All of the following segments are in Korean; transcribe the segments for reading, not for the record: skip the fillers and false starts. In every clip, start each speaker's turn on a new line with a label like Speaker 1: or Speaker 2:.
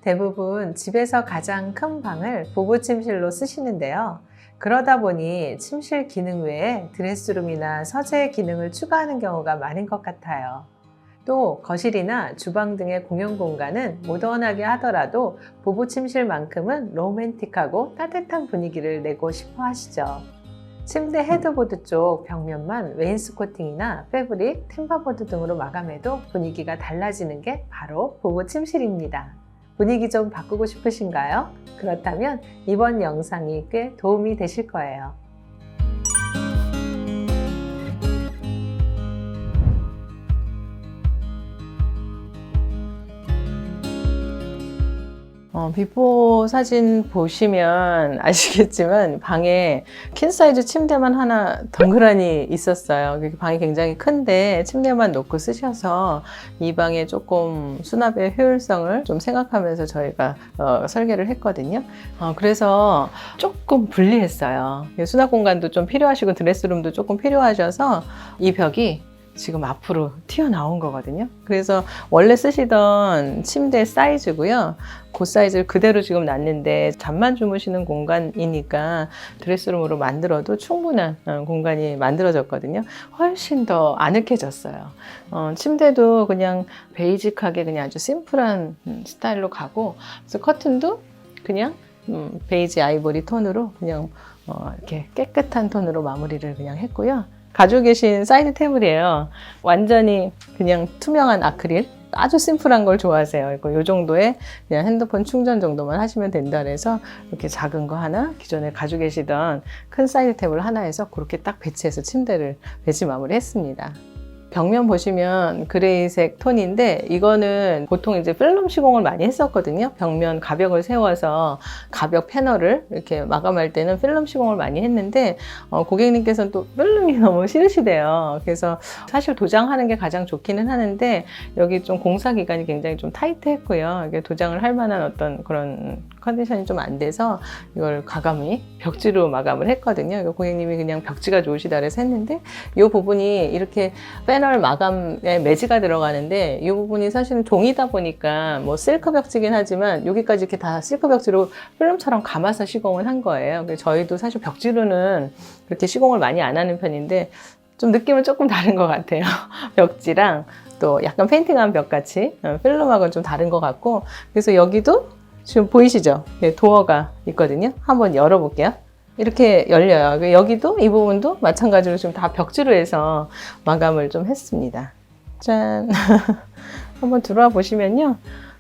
Speaker 1: 대부분 집에서 가장 큰 방을 부부 침실로 쓰시는데요. 그러다 보니 침실 기능 외에 드레스룸이나 서재 기능을 추가하는 경우가 많은 것 같아요. 또 거실이나 주방 등의 공용 공간은 모던하게 하더라도 부부 침실만큼은 로맨틱하고 따뜻한 분위기를 내고 싶어 하시죠. 침대 헤드보드 쪽 벽면만 웨인스코팅이나 패브릭, 템버보드 등으로 마감해도 분위기가 달라지는 게 바로 부부 침실입니다. 분위기 좀 바꾸고 싶으신가요? 그렇다면 이번 영상이 꽤 도움이 되실 거예요. 비포 사진 보시면 아시겠지만 방에 퀸사이즈 침대만 하나 덩그러니 있었어요. 방이 굉장히 큰데 침대만 놓고 쓰셔서 이 방에 조금 수납의 효율성을 좀 생각하면서 저희가 설계를 했거든요. 그래서 조금 불리했어요. 수납 공간도 좀 필요하시고 드레스룸도 조금 필요하셔서 이 벽이 지금 앞으로 튀어나온 거거든요. 그래서 원래 쓰시던 침대 사이즈고요. 그 사이즈를 그대로 지금 놨는데 잠만 주무시는 공간이니까 드레스룸으로 만들어도 충분한 공간이 만들어졌거든요. 훨씬 더 아늑해졌어요. 침대도 그냥 베이직하게 그냥 아주 심플한 스타일로 가고, 그래서 커튼도 그냥 베이지 아이보리 톤으로 그냥 이렇게 깨끗한 톤으로 마무리를 그냥 했고요. 가지고 계신 사이드 테이블이에요. 완전히 그냥 투명한 아크릴, 아주 심플한 걸 좋아하세요. 이 정도의 그냥 핸드폰 충전 정도만 하시면 된다 그래서 이렇게 작은 거 하나, 기존에 가지고 계시던 큰 사이드 테이블 하나에서 그렇게 딱 배치해서 침대를 배치 마무리 했습니다. 벽면 보시면 그레이색 톤인데 이거는 보통 이제 필름 시공을 많이 했었거든요. 벽면 가벽을 세워서 가벽 패널을 이렇게 마감할 때는 필름 시공을 많이 했는데 고객님께서는 또 필름이 너무 싫으시대요. 그래서 사실 도장하는 게 가장 좋기는 하는데 여기 좀 공사 기간이 굉장히 좀 타이트했고요. 이게 도장을 할 만한 어떤 그런 컨디션이 좀 안 돼서 이걸 과감히 벽지로 마감을 했거든요. 고객님이 그냥 벽지가 좋으시다 그래서 했는데 이 부분이 이렇게 패널 마감에 매지가 들어가는데 이 부분이 사실은 종이다 보니까 뭐 실크 벽지긴 하지만 여기까지 이렇게 다 실크 벽지로 필름처럼 감아서 시공을 한 거예요. 저희도 사실 벽지로는 그렇게 시공을 많이 안 하는 편인데 좀 느낌은 조금 다른 것 같아요. 벽지랑 또 약간 페인팅한 벽같이 필름하고는 좀 다른 것 같고, 그래서 여기도 지금 보이시죠? 도어가 있거든요. 한번 열어볼게요. 이렇게 열려요. 여기도 이 부분도 마찬가지로 지금 다 벽지로 해서 마감을 좀 했습니다. 짠! 한번 들어와 보시면요.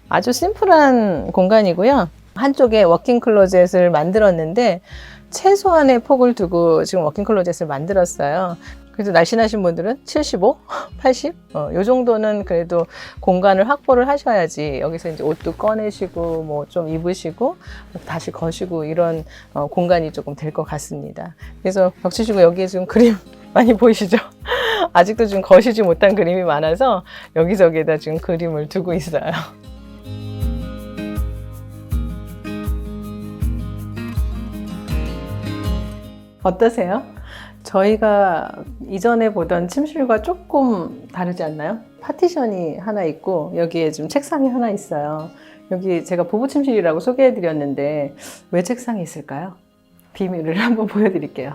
Speaker 1: 아주 심플한 공간이고요. 한쪽에 워킹 클로젯을 만들었는데 최소한의 폭을 두고 지금 워킹 클로젯을 만들었어요. 그래서 날씬하신 분들은 75, 80? 요 정도는 그래도 공간을 확보를 하셔야지 여기서 이제 옷도 꺼내시고 뭐 좀 입으시고 다시 거시고 이런 공간이 조금 될 것 같습니다. 그래서 벽치시고 여기에 지금 그림 많이 보이시죠? 아직도 지금 거시지 못한 그림이 많아서 여기저기에다 지금 그림을 두고 있어요. 어떠세요? 저희가 이전에 보던 침실과 조금 다르지 않나요? 파티션이 하나 있고 여기에 지금 책상이 하나 있어요. 여기 제가 부부 침실이라고 소개해드렸는데 왜 책상이 있을까요? 비밀을 한번 보여드릴게요.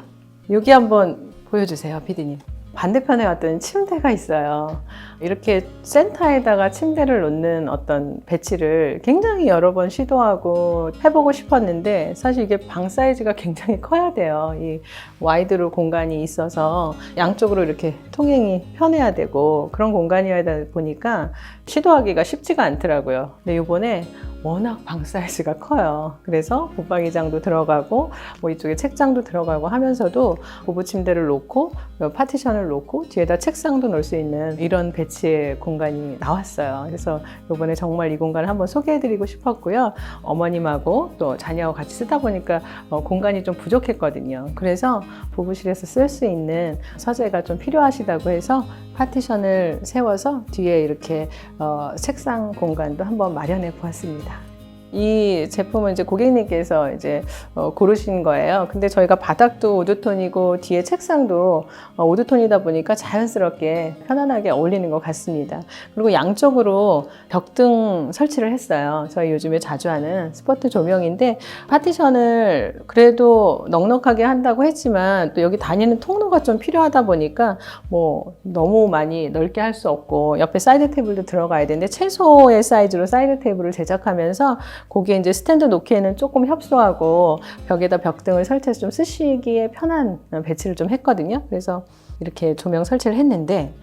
Speaker 1: 여기 한번 보여주세요, 피디님. 반대편에 왔더니 침대가 있어요. 이렇게 센터에다가 침대를 놓는 어떤 배치를 굉장히 여러 번 시도하고 해보고 싶었는데 사실 이게 방 사이즈가 굉장히 커야 돼요. 이 와이드로 공간이 있어서 양쪽으로 이렇게 통행이 편해야 되고 그런 공간이어야 보니까 시도하기가 쉽지가 않더라고요. 근데 이번에 워낙 방 사이즈가 커요. 그래서 붙박이장도 들어가고 뭐 이쪽에 책장도 들어가고 하면서도 부부 침대를 놓고 파티션을 놓고 뒤에다 책상도 놓을 수 있는 이런 배치의 공간이 나왔어요. 그래서 이번에 정말 이 공간을 한번 소개해드리고 싶었고요. 어머님하고 또 자녀하고 같이 쓰다 보니까 공간이 좀 부족했거든요. 그래서 부부실에서 쓸 수 있는 서재가 좀 필요하시다고 해서 파티션을 세워서 뒤에 이렇게 책상 공간도 한번 마련해 보았습니다. 이 제품은 이제 고객님께서 이제 고르신 거예요. 근데 저희가 바닥도 우드톤이고 뒤에 책상도 우드톤이다 보니까 자연스럽게 편안하게 어울리는 것 같습니다. 그리고 양쪽으로 벽등 설치를 했어요. 저희 요즘에 자주 하는 스포트 조명인데 파티션을 그래도 넉넉하게 한다고 했지만 또 여기 다니는 통로가 좀 필요하다 보니까 뭐 너무 많이 넓게 할 수 없고 옆에 사이드 테이블도 들어가야 되는데 최소의 사이즈로 사이드 테이블을 제작하면서 거기에 이제 스탠드 놓기에는 조금 협소하고 벽에다 벽등을 설치해서 좀 쓰시기에 편한 배치를 좀 했거든요. 그래서 이렇게 조명 설치를 했는데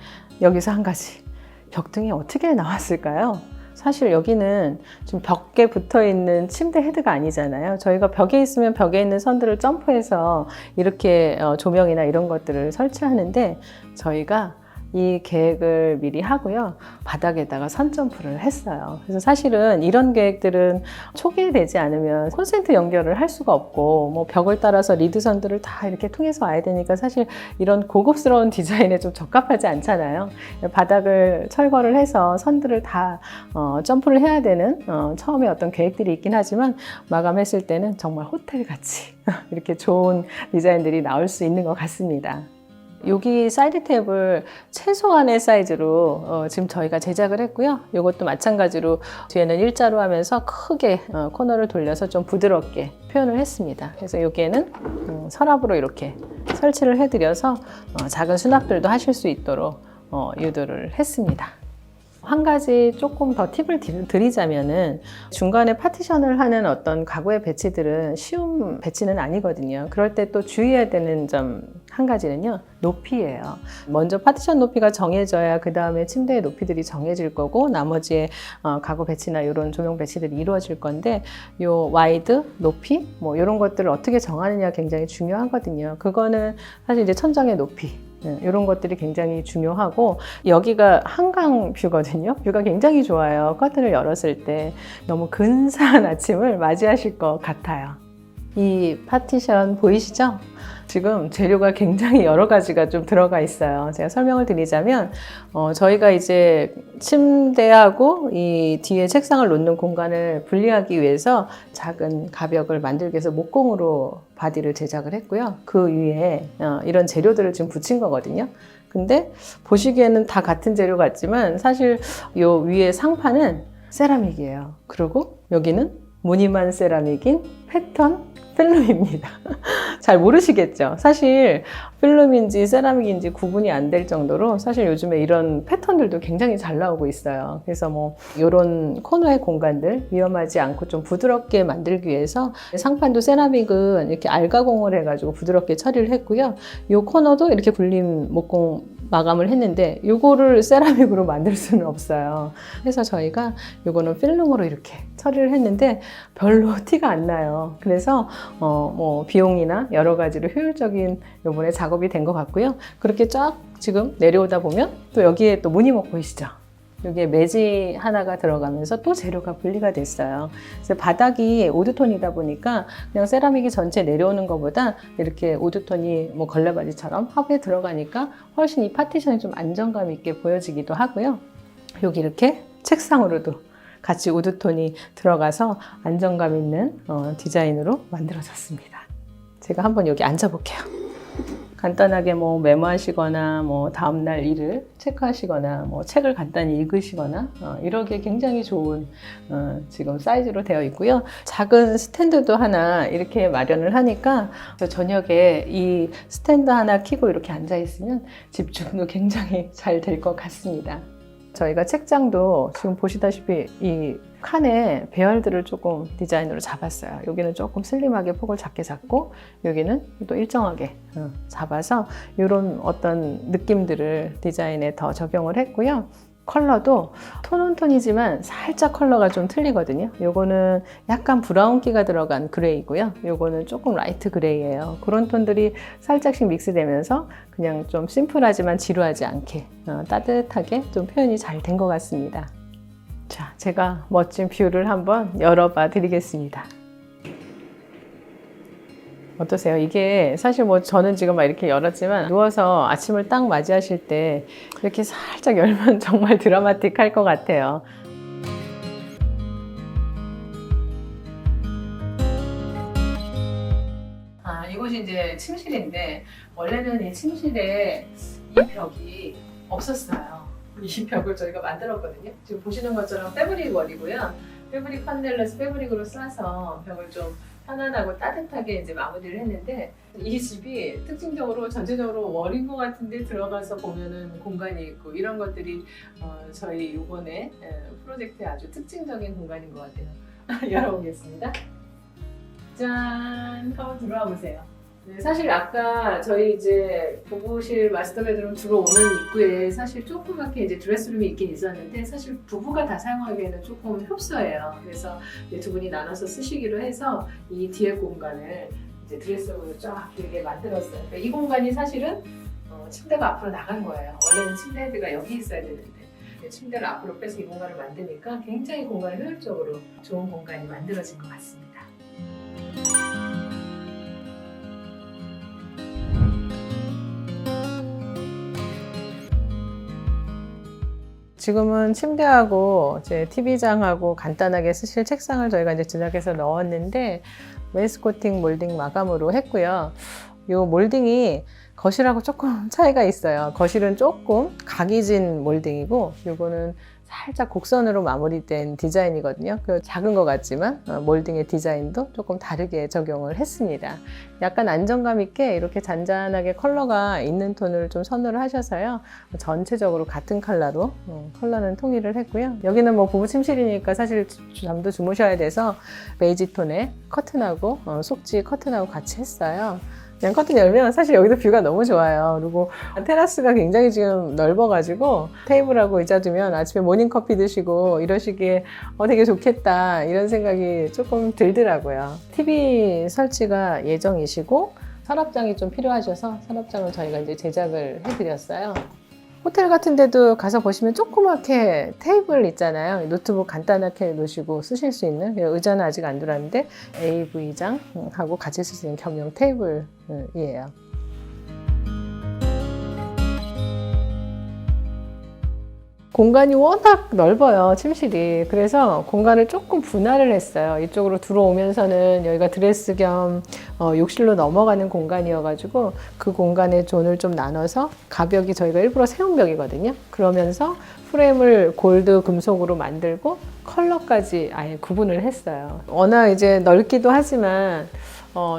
Speaker 1: 여기서 한 가지, 벽등이 어떻게 나왔을까요? 사실 여기는 지금 벽에 붙어 있는 침대 헤드가 아니잖아요. 저희가 벽에 있으면 벽에 있는 선들을 점프해서 이렇게 조명이나 이런 것들을 설치하는데 저희가 이 계획을 미리 하고요. 바닥에다가 선 점프를 했어요. 그래서 사실은 이런 계획들은 초기에 되지 않으면 콘센트 연결을 할 수가 없고 뭐 벽을 따라서 리드선들을 다 이렇게 통해서 와야 되니까 사실 이런 고급스러운 디자인에 좀 적합하지 않잖아요. 바닥을 철거를 해서 선들을 다 점프를 해야 되는 처음에 어떤 계획들이 있긴 하지만 마감했을 때는 정말 호텔같이 이렇게 좋은 디자인들이 나올 수 있는 것 같습니다. 여기 사이드 테이블 최소한의 사이즈로 지금 저희가 제작을 했고요. 이것도 마찬가지로 뒤에는 일자로 하면서 크게 코너를 돌려서 좀 부드럽게 표현을 했습니다. 그래서 여기에는 서랍으로 이렇게 설치를 해드려서 작은 수납들도 하실 수 있도록 유도를 했습니다. 한 가지 조금 더 팁을 드리자면은 중간에 파티션을 하는 어떤 가구의 배치들은 쉬운 배치는 아니거든요. 그럴 때 또 주의해야 되는 점 한 가지는요, 높이예요. 먼저 파티션 높이가 정해져야 그 다음에 침대의 높이들이 정해질 거고 나머지의 가구 배치나 이런 조명 배치들이 이루어질 건데 요 와이드, 높이 뭐 이런 것들을 어떻게 정하느냐 굉장히 중요하거든요. 그거는 사실 이제 천장의 높이 이런 것들이 굉장히 중요하고 여기가 한강 뷰거든요. 뷰가 굉장히 좋아요. 커튼을 열었을 때 너무 근사한 아침을 맞이하실 것 같아요. 이 파티션 보이시죠? 지금 재료가 굉장히 여러 가지가 좀 들어가 있어요. 제가 설명을 드리자면 저희가 이제 침대하고 이 뒤에 책상을 놓는 공간을 분리하기 위해서 작은 가벽을 만들기 위해서 목공으로 바디를 제작을 했고요. 그 위에 이런 재료들을 지금 붙인 거거든요. 근데 보시기에는 다 같은 재료 같지만 사실 요 위에 상판은 세라믹이에요. 그리고 여기는 무늬만 세라믹인 패턴 필름입니다. 잘 모르시겠죠? 사실 필름인지 세라믹인지 구분이 안 될 정도로 사실 요즘에 이런 패턴들도 굉장히 잘 나오고 있어요. 그래서 뭐 이런 코너의 공간들 위험하지 않고 좀 부드럽게 만들기 위해서 상판도 세라믹은 이렇게 알가공을 해가지고 부드럽게 처리를 했고요. 이 코너도 이렇게 굴림 목공 마감을 했는데 이거를 세라믹으로 만들 수는 없어요. 그래서 저희가 이거는 필름으로 이렇게 처리를 했는데 별로 티가 안 나요. 그래서 뭐 비용이나 여러 가지로 효율적인 이번에 작업이 된 것 같고요. 그렇게 쫙 지금 내려오다 보면 또 여기에 또 무늬목 보이시죠? 여기에 매지 하나가 들어가면서 또 재료가 분리가 됐어요. 그래서 바닥이 우드톤이다 보니까 그냥 세라믹이 전체 내려오는 것보다 이렇게 우드톤이 뭐 걸레바지처럼 하부에 들어가니까 훨씬 이 파티션이 좀 안정감 있게 보여지기도 하고요. 여기 이렇게 책상으로도 같이 우드톤이 들어가서 안정감 있는 디자인으로 만들어졌습니다. 제가 한번 여기 앉아볼게요. 간단하게 뭐 메모하시거나 뭐 다음날 일을 체크하시거나 뭐 책을 간단히 읽으시거나 이러기에 굉장히 좋은 지금 사이즈로 되어 있고요. 작은 스탠드도 하나 이렇게 마련을 하니까 저녁에 이 스탠드 하나 켜고 이렇게 앉아 있으면 집중도 굉장히 잘 될 것 같습니다. 저희가 책장도 지금 보시다시피 이 칸에 배열들을 조금 디자인으로 잡았어요. 여기는 조금 슬림하게 폭을 작게 잡고 여기는 또 일정하게 잡아서 이런 어떤 느낌들을 디자인에 더 적용을 했고요. 컬러도 톤온톤이지만 살짝 컬러가 좀 틀리거든요. 요거는 약간 브라운기가 들어간 그레이고요. 요거는 조금 라이트 그레이예요. 그런 톤들이 살짝씩 믹스되면서 그냥 좀 심플하지만 지루하지 않게 따뜻하게 좀 표현이 잘 된 것 같습니다. 자, 제가 멋진 뷰를 한번 열어봐 드리겠습니다. 어떠세요? 이게 사실 뭐 저는 지금 막 이렇게 열었지만 누워서 아침을 딱 맞이하실 때 이렇게 살짝 열면 정말 드라마틱할 것 같아요. 이곳이 이제 침실인데 원래는 이 침실에 이 벽이 없었어요. 이 벽을 저희가 만들었거든요. 지금 보시는 것처럼 패브릭 월이고요. 패브릭 판넬에서 패브릭으로 싸서 벽을 좀 편안하고 따뜻하게 이제 마무리를 했는데, 이 집이 특징적으로 전체적으로 월인 것 같은데 들어가서 보면은 공간이 있고 이런 것들이 저희 이번에 프로젝트의 아주 특징적인 공간인 것 같아요. 열어보겠습니다. 짠! 한번 들어와 보세요. 네, 사실 아까 저희 이제 부부실 마스터 베드룸 들어오는 입구에 사실 조그맣게 이제 드레스룸이 있긴 있었는데, 사실 부부가 다 사용하기에는 조금 협소해요. 그래서 이제 두 분이 나눠서 쓰시기로 해서 이 뒤에 공간을 이제 드레스룸으로 쫙 길게 만들었어요. 그러니까 이 공간이 사실은 침대가 앞으로 나간 거예요. 원래는 침대 헤드가 여기 있어야 되는데 침대를 앞으로 빼서 이 공간을 만드니까 굉장히 공간이 효율적으로 좋은 공간이 만들어진 것 같습니다. 지금은 침대하고 이제 TV장하고 간단하게 쓰실 책상을 저희가 이제 제작해서 넣었는데, 웨이스코팅 몰딩 마감으로 했고요. 이 몰딩이 거실하고 조금 차이가 있어요. 거실은 조금 각이 진 몰딩이고, 이거는 살짝 곡선으로 마무리된 디자인이거든요. 작은 것 같지만 몰딩의 디자인도 조금 다르게 적용을 했습니다. 약간 안정감 있게 이렇게 잔잔하게 컬러가 있는 톤을 좀 선호를 하셔서요. 전체적으로 같은 컬러로 컬러는 통일을 했고요. 여기는 뭐 부부 침실이니까 사실 잠도 주무셔야 돼서 베이지 톤의 커튼하고 속지 커튼하고 같이 했어요. 그냥 커튼 열면 사실 여기도 뷰가 너무 좋아요. 그리고 테라스가 굉장히 지금 넓어가지고 테이블하고 의자 두면 아침에 모닝커피 드시고 이러시기에 되게 좋겠다 이런 생각이 조금 들더라고요. TV 설치가 예정이시고 서랍장이 좀 필요하셔서 서랍장을 저희가 이제 제작을 해드렸어요. 호텔 같은 데도 가서 보시면 조그맣게 테이블 있잖아요. 노트북 간단하게 놓으시고 쓰실 수 있는, 의자는 아직 안 들어왔는데 AV장하고 같이 쓸 수 있는 겸용 테이블이에요. 공간이 워낙 넓어요, 침실이. 그래서 공간을 조금 분할을 했어요. 이쪽으로 들어오면서는 여기가 드레스 겸 욕실로 넘어가는 공간이어가지고 그 공간에 존을 좀 나눠서, 가벽이 저희가 일부러 세운 벽이거든요. 그러면서 프레임을 골드 금속으로 만들고 컬러까지 아예 구분을 했어요. 워낙 이제 넓기도 하지만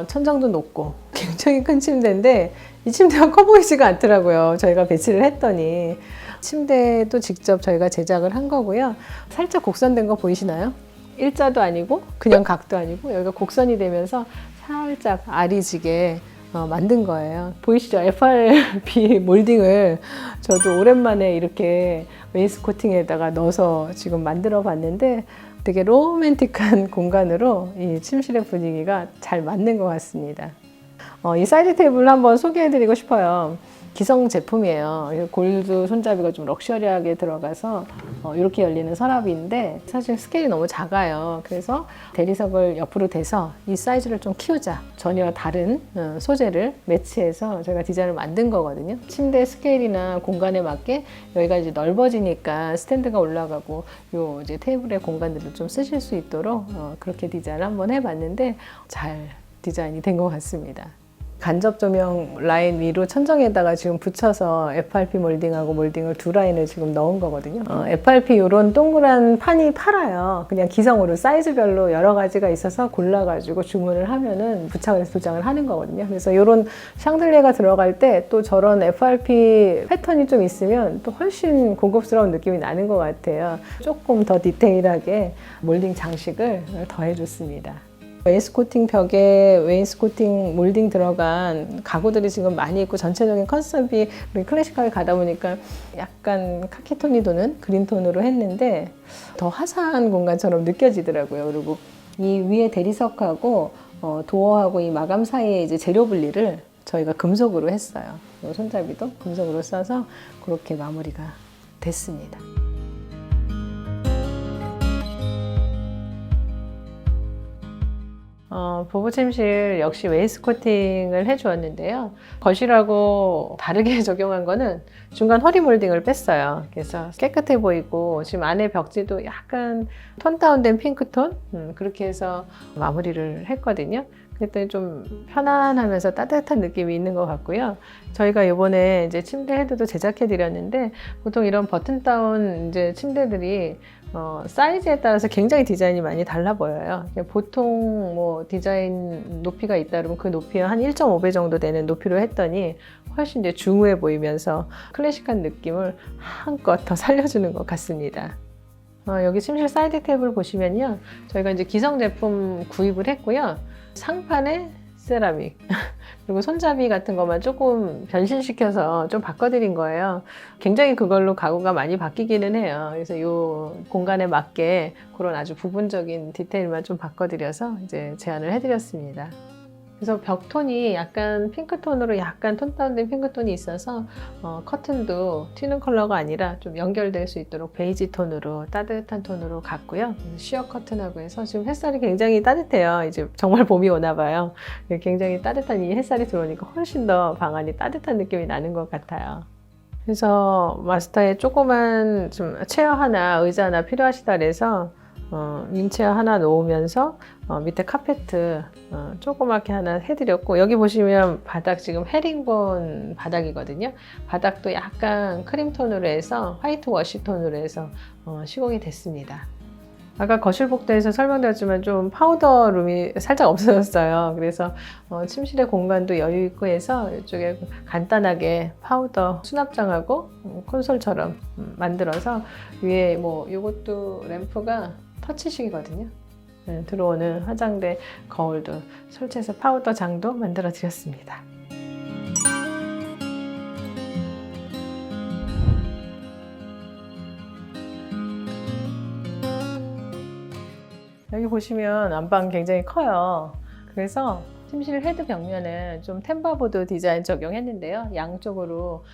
Speaker 1: 천장도 높고 굉장히 큰 침대인데 이 침대가 커 보이지가 않더라고요. 저희가 배치를 했더니. 침대도 직접 저희가 제작을 한 거고요. 살짝 곡선된 거 보이시나요? 일자도 아니고 그냥 각도 아니고 여기가 곡선이 되면서 살짝 아리지게 만든 거예요. 보이시죠? FRP 몰딩을 저도 오랜만에 이렇게 웨이스코팅에다가 넣어서 지금 만들어 봤는데 되게 로맨틱한 공간으로 이 침실의 분위기가 잘 맞는 것 같습니다. 이 사이드 테이블 한번 소개해 드리고 싶어요. 기성 제품이에요. 골드 손잡이가 좀 럭셔리하게 들어가서 이렇게 열리는 서랍인데 사실 스케일이 너무 작아요. 그래서 대리석을 옆으로 대서 이 사이즈를 좀 키우자, 전혀 다른 소재를 매치해서 저희가 디자인을 만든 거거든요. 침대 스케일이나 공간에 맞게 여기가 이제 넓어지니까 스탠드가 올라가고 요 이제 테이블의 공간들을 좀 쓰실 수 있도록 그렇게 디자인을 한번 해봤는데 잘 디자인이 된 것 같습니다. 간접 조명 라인 위로 천정에다가 지금 붙여서 FRP 몰딩하고 몰딩을 두 라인을 지금 넣은 거거든요. FRP 이런 동그란 판이 팔아요. 그냥 기성으로 사이즈별로 여러 가지가 있어서 골라가지고 주문을 하면은 부착을 해서 도장을 하는 거거든요. 그래서 이런 샹들리에가 들어갈 때 또 저런 FRP 패턴이 좀 있으면 또 훨씬 고급스러운 느낌이 나는 것 같아요. 조금 더 디테일하게 몰딩 장식을 더해줬습니다. 웨이스코팅 벽에 웨이스코팅 몰딩 들어간 가구들이 지금 많이 있고 전체적인 컨셉이 클래식하게 가다 보니까 약간 카키톤이 도는 그린톤으로 했는데 더 화사한 공간처럼 느껴지더라고요. 그리고 이 위에 대리석하고 도어하고 이 마감 사이에 이제 재료 분리를 저희가 금속으로 했어요. 손잡이도 금속으로 써서 그렇게 마무리가 됐습니다. 부부 침실 역시 웨이스코팅을 해주었는데요. 거실하고 다르게 적용한 거는 중간 허리 몰딩을 뺐어요. 그래서 깨끗해 보이고 지금 안에 벽지도 약간 톤 다운된 핑크톤 그렇게 해서 마무리를 했거든요. 그랬더니 좀 편안하면서 따뜻한 느낌이 있는 것 같고요. 저희가 이번에 이제 침대 헤드도 제작해 드렸는데 보통 이런 버튼 다운 이제 침대들이 사이즈에 따라서 굉장히 디자인이 많이 달라 보여요. 보통 뭐 디자인 높이가 있다 그러면 그 높이가 한 1.5배 정도 되는 높이로 했더니 훨씬 이제 중후해 보이면서 클래식한 느낌을 한껏 더 살려주는 것 같습니다. 여기 침실 사이드 테이블 보시면요. 저희가 이제 기성 제품 구입을 했고요. 상판에 세라믹 그리고 손잡이 같은 것만 조금 변신시켜서 좀 바꿔드린 거예요. 굉장히 그걸로 가구가 많이 바뀌기는 해요. 그래서 이 공간에 맞게 그런 아주 부분적인 디테일만 좀 바꿔드려서 이제 제안을 해드렸습니다. 그래서 벽톤이 약간 핑크톤으로 약간 톤 다운된 핑크톤이 있어서 커튼도 튀는 컬러가 아니라 좀 연결될 수 있도록 베이지 톤으로 따뜻한 톤으로 갔고요. 시어 커튼하고 해서 지금 햇살이 굉장히 따뜻해요. 이제 정말 봄이 오나 봐요. 굉장히 따뜻한 이 햇살이 들어오니까 훨씬 더 방 안이 따뜻한 느낌이 나는 것 같아요. 그래서 마스터에 조그만 좀 체어 하나, 의자 하나 필요하시다 그래서 윙체어 하나 놓으면서 밑에 카페트 조그맣게 하나 해드렸고, 여기 보시면 바닥 지금 헤링본 바닥이거든요. 바닥도 약간 크림톤으로 해서 화이트 워시톤으로 해서 시공이 됐습니다. 아까 거실 복도에서 설명드렸지만 좀 파우더 룸이 살짝 없어졌어요. 그래서 침실의 공간도 여유 있고 해서 이쪽에 간단하게 파우더 수납장하고 콘솔처럼 만들어서 위에 뭐 이것도 램프가 터치식이거든요. 네, 들어오는 화장대 거울도 설치해서 파우더 장도 만들어 드렸습니다. 여기 보시면 안방 굉장히 커요. 그래서 침실 헤드 벽면은 좀 템바보드 디자인 적용했는데요. 양쪽으로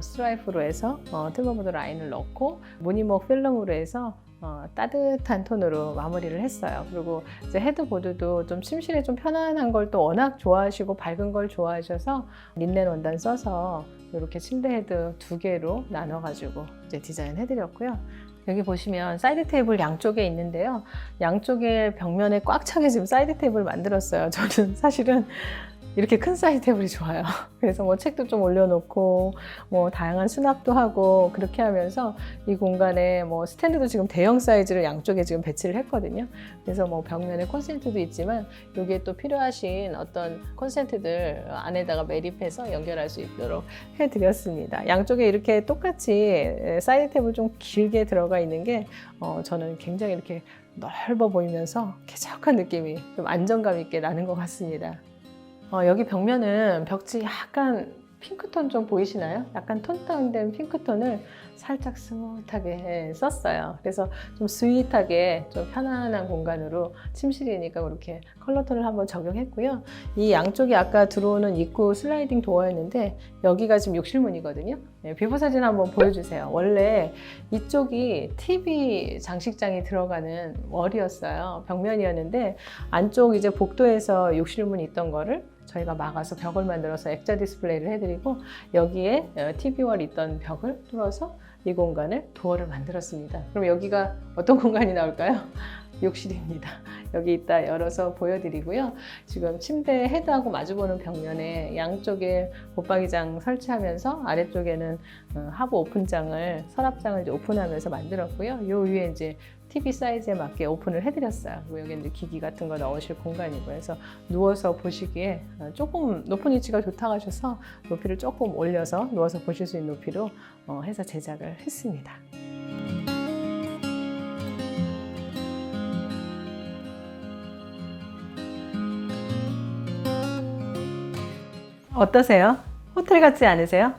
Speaker 1: 스트라이프로 해서 템바보드 라인을 넣고 무늬목 필름으로 해서 따뜻한 톤으로 마무리를 했어요. 그리고 이제 헤드보드도 좀 침실에 좀 편안한 걸 또 워낙 좋아하시고 밝은 걸 좋아하셔서 린넨 원단 써서 이렇게 침대 헤드 2개로 나눠가지고 이제 디자인 해드렸고요. 여기 보시면 사이드 테이블 양쪽에 있는데요. 양쪽에 벽면에 꽉 차게 지금 사이드 테이블 만들었어요. 저는 사실은 이렇게 큰 사이드 테이블이 좋아요. 그래서 뭐 책도 좀 올려놓고 뭐 다양한 수납도 하고 그렇게 하면서 이 공간에 뭐 스탠드도 지금 대형 사이즈를 양쪽에 지금 배치를 했거든요. 그래서 뭐 벽면에 콘센트도 있지만 여기에 또 필요하신 어떤 콘센트들 안에다가 매립해서 연결할 수 있도록 해드렸습니다. 양쪽에 이렇게 똑같이 사이드 테이블 좀 길게 들어가 있는 게 저는 굉장히 이렇게 넓어 보이면서 쾌적한 느낌이 좀 안정감 있게 나는 것 같습니다. 여기 벽면은 벽지 약간 핑크톤 좀 보이시나요? 약간 톤 다운된 핑크톤을 살짝 스무트하게 썼어요. 그래서 좀 스윗하게 좀 편안한 공간으로 침실이니까 그렇게 컬러톤을 한번 적용했고요. 이 양쪽이 아까 들어오는 입구 슬라이딩 도어였는데 여기가 지금 욕실문이거든요. 네, 비포 사진 한번 보여주세요. 원래 이쪽이 TV 장식장이 들어가는 월이었어요. 벽면이었는데 안쪽 이제 복도에서 욕실문이 있던 거를 저희가 막아서 벽을 만들어서 액자 디스플레이를 해드리고 여기에 TV월 있던 벽을 뚫어서 이 공간을 도어를 만들었습니다. 그럼 여기가 어떤 공간이 나올까요? 욕실입니다. 여기 이따 열어서 보여드리고요. 지금 침대 헤드하고 마주보는 벽면에 양쪽에 붙박이장 설치하면서 아래쪽에는 하부 오픈장을 서랍장을 이제 오픈하면서 만들었고요. 요 위에 이제 TV 사이즈에 맞게 오픈을 해드렸어요. 그리고 여기 이제 기기 같은 거 넣으실 공간이고 해서 누워서 보시기에 조금 높은 위치가 좋다고 하셔서 높이를 조금 올려서 누워서 보실 수 있는 높이로 해서 제작을 했습니다. 어떠세요? 호텔 같지 않으세요?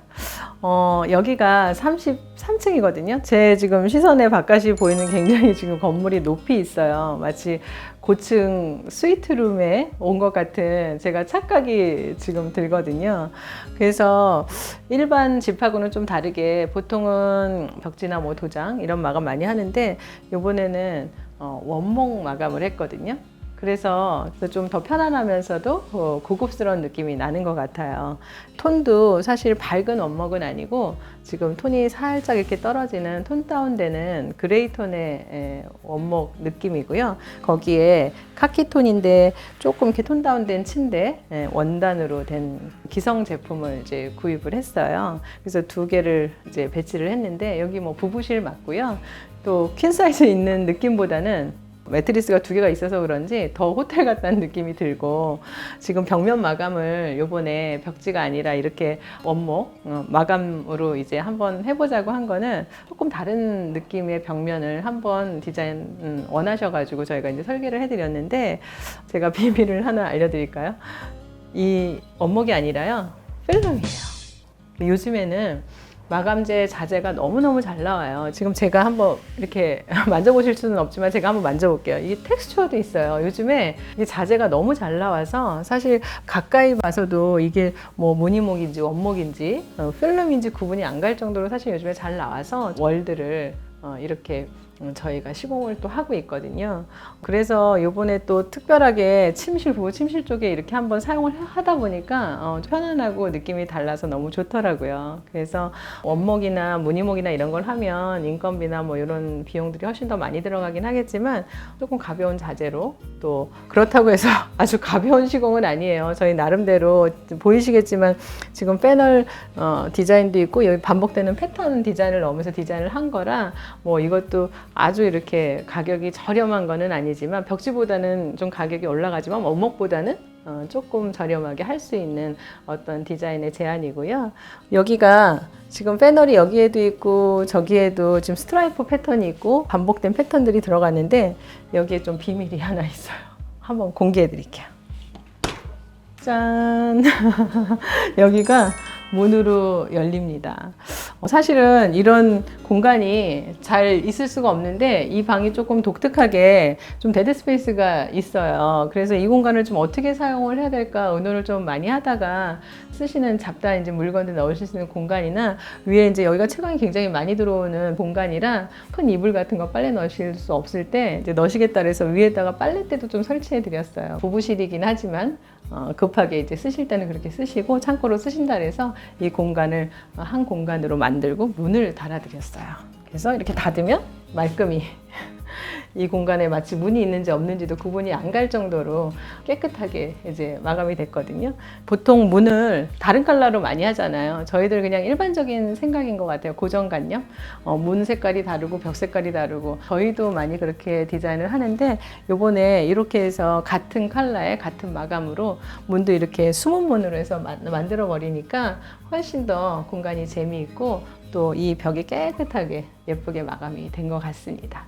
Speaker 1: 여기가 33층이거든요. 제 지금 시선에 바깥이 보이는 굉장히 지금 건물이 높이 있어요. 마치 고층 스위트룸에 온 것 같은 제가 착각이 지금 들거든요. 그래서 일반 집하고는 좀 다르게 보통은 벽지나 뭐 도장 이런 마감 많이 하는데 이번에는 원목 마감을 했거든요. 그래서 좀 더 편안하면서도 고급스러운 느낌이 나는 것 같아요. 톤도 사실 밝은 원목은 아니고 지금 톤이 살짝 이렇게 떨어지는 톤 다운되는 그레이 톤의 원목 느낌이고요. 거기에 카키 톤인데 조금 이렇게 톤 다운된 침대 원단으로 된 기성 제품을 이제 구입을 했어요. 그래서 두 개를 이제 배치를 했는데 여기 뭐 부부실 맞고요. 또 퀸 사이즈 있는 느낌보다는 매트리스가 두 개가 있어서 그런지 더 호텔 같다는 느낌이 들고, 지금 벽면 마감을 요번에 벽지가 아니라 이렇게 원목 마감으로 이제 한번 해보자고 한 거는 조금 다른 느낌의 벽면을 한번 디자인 원하셔가지고 저희가 이제 설계를 해드렸는데, 제가 비밀을 하나 알려드릴까요? 이 원목이 아니라요, 필름이에요. 요즘에는 마감재 자재가 너무너무 잘 나와요. 지금 제가 한번 이렇게 만져보실 수는 없지만 제가 한번 만져볼게요. 이게 텍스처도 있어요. 요즘에 이 자재가 너무 잘 나와서 사실 가까이 봐서도 이게 뭐 무늬목인지 원목인지 필름인지 구분이 안 갈 정도로 사실 요즘에 잘 나와서 월드를 이렇게 저희가 시공을 또 하고 있거든요. 그래서 이번에 또 특별하게 침실, 부부 침실 쪽에 이렇게 한번 사용을 하다 보니까 편안하고 느낌이 달라서 너무 좋더라고요. 그래서 원목이나 무늬목이나 이런 걸 하면 인건비나 뭐 이런 비용들이 훨씬 더 많이 들어가긴 하겠지만 조금 가벼운 자재로, 또 그렇다고 해서 아주 가벼운 시공은 아니에요. 저희 나름대로 보이시겠지만 지금 패널 디자인도 있고 여기 반복되는 패턴 디자인을 넣으면서 디자인을 한 거라 뭐 이것도 아주 이렇게 가격이 저렴한 거는 아니지만 벽지보다는 좀 가격이 올라가지만 원목보다는 조금 저렴하게 할 수 있는 어떤 디자인의 제안이고요. 여기가 지금 패널이 여기에도 있고 저기에도 지금 스트라이프 패턴이 있고 반복된 패턴들이 들어갔는데 여기에 좀 비밀이 하나 있어요. 한번 공개해 드릴게요. 짠! 여기가 문으로 열립니다. 사실은 이런 공간이 잘 있을 수가 없는데 이 방이 조금 독특하게 좀 데드 스페이스가 있어요. 그래서 이 공간을 좀 어떻게 사용을 해야 될까 의논을 좀 많이 하다가 쓰시는 잡다한 이제 물건들 넣으실 수 있는 공간이나 위에 이제 여기가 채광이 굉장히 많이 들어오는 공간이라 큰 이불 같은 거 빨래 넣으실 수 없을 때 이제 넣으시겠다 그래서 위에다가 빨래대도 좀 설치해 드렸어요. 부부실이긴 하지만 급하게 이제 쓰실 때는 그렇게 쓰시고 창고로 쓰신다 그래서 이 공간을 한 공간으로 만들고 문을 달아드렸어요. 그래서 이렇게 닫으면 말끔히 이 공간에 마치 문이 있는지 없는지도 구분이 안 갈 정도로 깨끗하게 이제 마감이 됐거든요. 보통 문을 다른 컬러로 많이 하잖아요. 저희들 그냥 일반적인 생각인 것 같아요. 고정관념. 문 색깔이 다르고 벽 색깔이 다르고 저희도 많이 그렇게 디자인을 하는데 요번에 이렇게 해서 같은 컬러에 같은 마감으로 문도 이렇게 숨은 문으로 해서 만들어 버리니까 훨씬 더 공간이 재미있고 또 이 벽이 깨끗하게 예쁘게 마감이 된 것 같습니다.